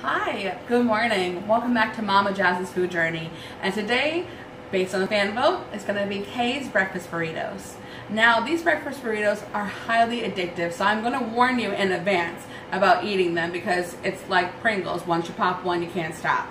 Hi, good morning. Welcome back to Mama Jazz's Food Journey. And today, based on the fan vote, it's going to be Kay's breakfast burritos. Now, these breakfast burritos are highly addictive, so I'm going to warn you in advance about eating them because it's like Pringles. Once you pop one, you can't stop.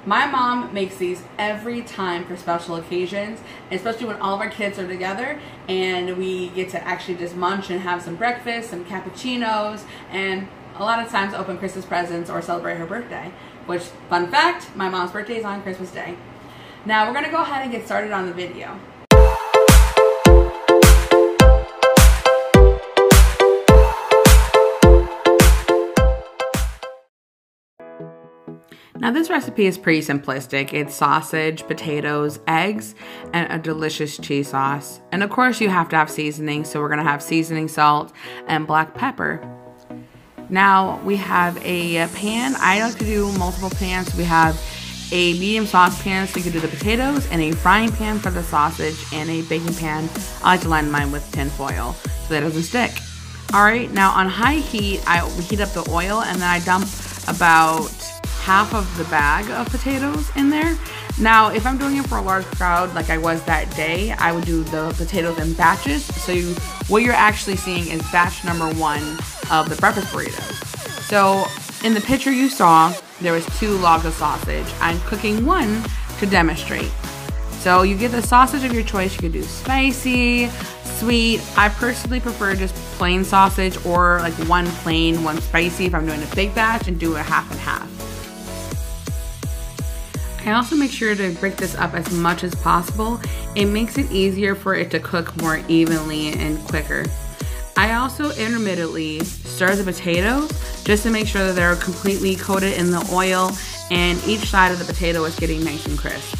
My mom makes these every time for special occasions, especially when all of our kids are together and we get to actually just munch and have some breakfast, some cappuccinos, and a lot of times open Christmas presents or celebrate her birthday. Which, fun fact, my mom's birthday is on Christmas Day. Now we're going to go ahead and get started on the video. Now this recipe is pretty simplistic. It's sausage, potatoes, eggs, and a delicious cheese sauce. And of course you have to have seasoning, so we're going to have seasoning salt and black pepper. Now we have a pan. I like to do multiple pans. We have a medium saucepan so you can do the potatoes, and a frying pan for the sausage, and a baking pan. I like to line mine with tin foil so that it doesn't stick. Alright, now on high heat, I heat up the oil and then I dump about half of the bag of potatoes in there. Now, if I'm doing it for a large crowd like I was that day, I would do the potatoes in batches. So what you're actually seeing is batch number 1 of the breakfast burritos. So in the picture you saw, there was 2 logs of sausage. I'm cooking one to demonstrate. So you get the sausage of your choice. You could do spicy, sweet. I personally prefer just plain sausage, or like one plain, one spicy if I'm doing a big batch, and do a half and half. I also make sure to break this up as much as possible. It makes it easier for it to cook more evenly and quicker. I also intermittently stir the potatoes just to make sure that they're completely coated in the oil and each side of the potato is getting nice and crisp.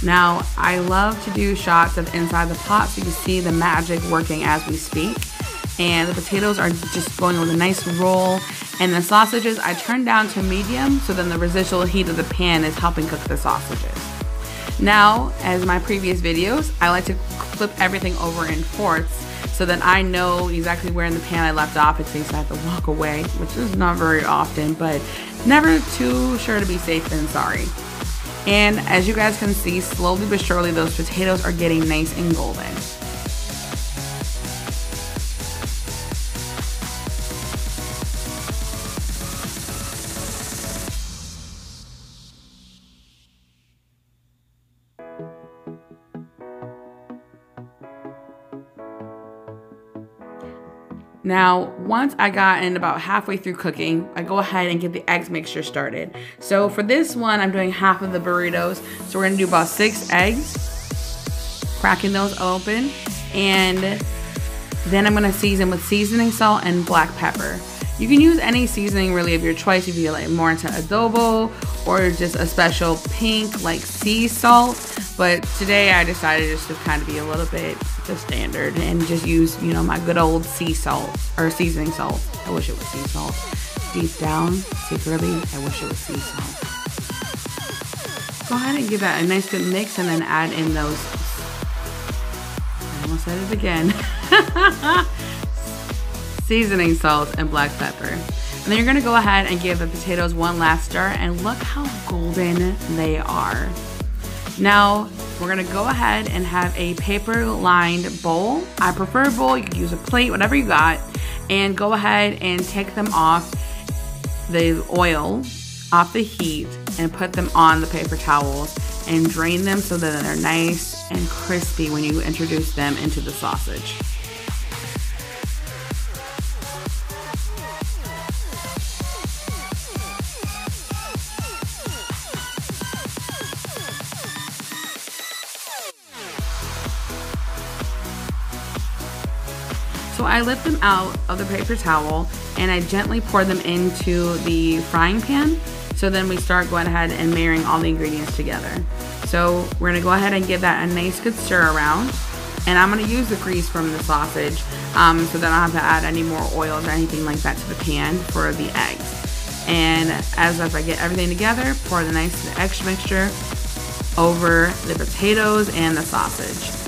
Now, I love to do shots of inside the pot so you can see the magic working as we speak. And the potatoes are just going with a nice roll. And the sausages I turn down to medium, so then the residual heat of the pan is helping cook the sausages. Now, as my previous videos, I like to flip everything over in fourths so that I know exactly where in the pan I left off in case I have to walk away, which is not very often, but never too sure to be safe than sorry. And as you guys can see, slowly but surely those potatoes are getting nice and golden. Now, once I got in about halfway through cooking, I go ahead and get the eggs mixture started. So for this one, I'm doing half of the burritos. So we're gonna do about 6 eggs, cracking those open, and then I'm gonna season with seasoning salt and black pepper. You can use any seasoning really of your choice if you like more into adobo or just a special pink like sea salt. But today I decided just to kind of be a little bit just standard and just use, you know, my good old sea salt or seasoning salt. I wish it was sea salt. Deep down, secretly, I wish it was sea salt. Go ahead and give that a nice good mix and then add in those, I almost said it again, seasoning salt and black pepper. And then you're gonna go ahead and give the potatoes one last stir, and look how golden they are. Now, we're gonna go ahead and have a paper lined bowl. I prefer a bowl, you can use a plate, whatever you got, and go ahead and take them off the oil, off the heat, and put them on the paper towels and drain them so that they're nice and crispy when you introduce them into the sausage. So I lift them out of the paper towel and I gently pour them into the frying pan. So then we start going ahead and marrying all the ingredients together. So we're gonna go ahead and give that a nice good stir around. And I'm gonna use the grease from the sausage so that I don't have to add any more oils or anything like that to the pan for the eggs. And as I get everything together, pour the nice extra mixture over the potatoes and the sausage.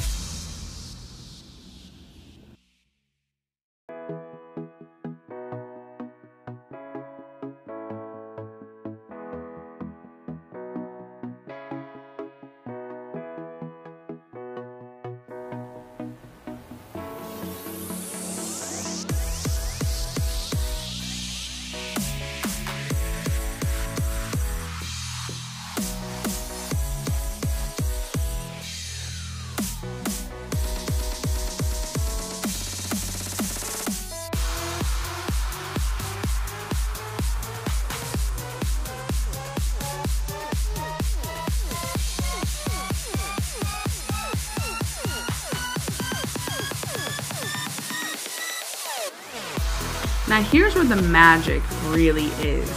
Now here's where the magic really is.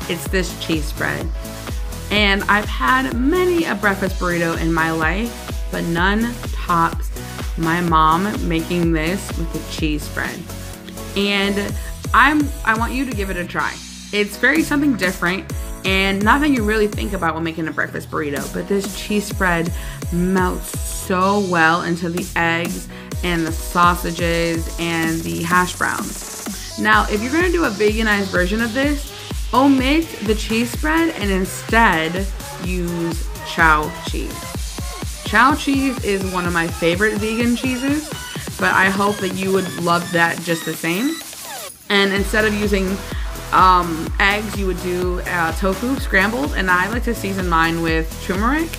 It's this cheese spread. And I've had many a breakfast burrito in my life, but none tops my mom making this with the cheese spread. And I want you to give it a try. It's very something different and nothing you really think about when making a breakfast burrito, but this cheese spread melts so well into the eggs and the sausages and the hash browns. Now, if you're gonna do a veganized version of this, omit the cheese spread and instead use chow cheese. Chow cheese is one of my favorite vegan cheeses, but I hope that you would love that just the same. And instead of using eggs, you would do tofu scrambled, and I like to season mine with turmeric,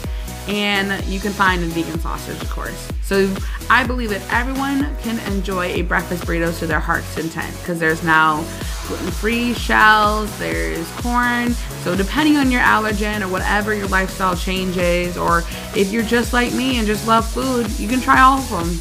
and you can find a vegan sausage, of course. So I believe that everyone can enjoy a breakfast burrito to their heart's content, because there's now gluten-free shells, there's corn, so depending on your allergen or whatever your lifestyle changes, or if you're just like me and just love food, you can try all of them.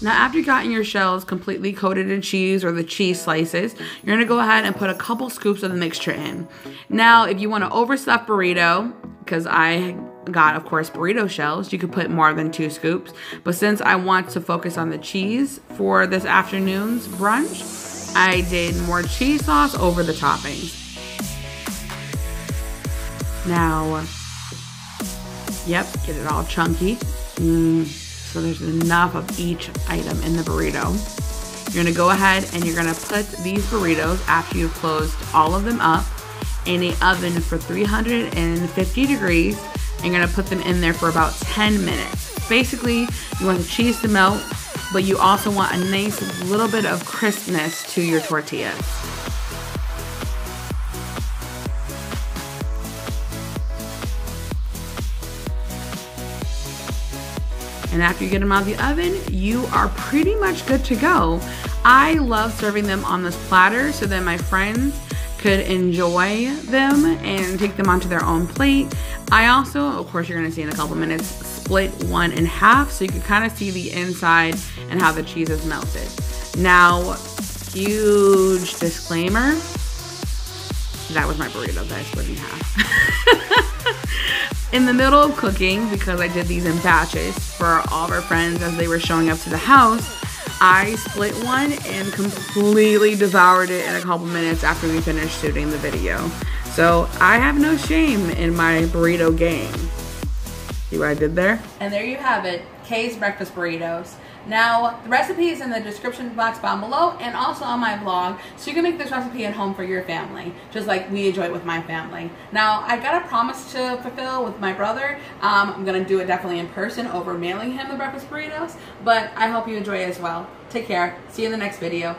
Now, after you've gotten your shells completely coated in cheese or the cheese slices, you're gonna go ahead and put a couple scoops of the mixture in. Now, if you want to overstuff burrito, because I got, of course, burrito shells, you could put more than 2 scoops. But since I want to focus on the cheese for this afternoon's brunch, I did more cheese sauce over the toppings. Now, yep, get it all chunky. So there's enough of each item in the burrito. You're gonna go ahead and you're gonna put these burritos, after you've closed all of them up, in the oven for 350 degrees. And you're gonna put them in there for about 10 minutes. Basically, you want the cheese to melt, but you also want a nice little bit of crispness to your tortillas. And after you get them out of the oven, you are pretty much good to go. I love serving them on this platter so that my friends could enjoy them and take them onto their own plate. I also, of course you're gonna see in a couple minutes, split one in half so you can kind of see the inside and how the cheese is melted. Now, huge disclaimer, that was my burrito that I split in half. In the middle of cooking, because I did these in batches for all of our friends as they were showing up to the house, I split one and completely devoured it in a couple minutes after we finished shooting the video. So I have no shame in my burrito game. See what I did there? And there you have it, Kay's breakfast burritos. Now, the recipe is in the description box down below and also on my blog, so you can make this recipe at home for your family, just like we enjoy it with my family. Now, I got a promise to fulfill with my brother. I'm gonna do it definitely in person over mailing him the breakfast burritos, but I hope you enjoy it as well. Take care. See you in the next video.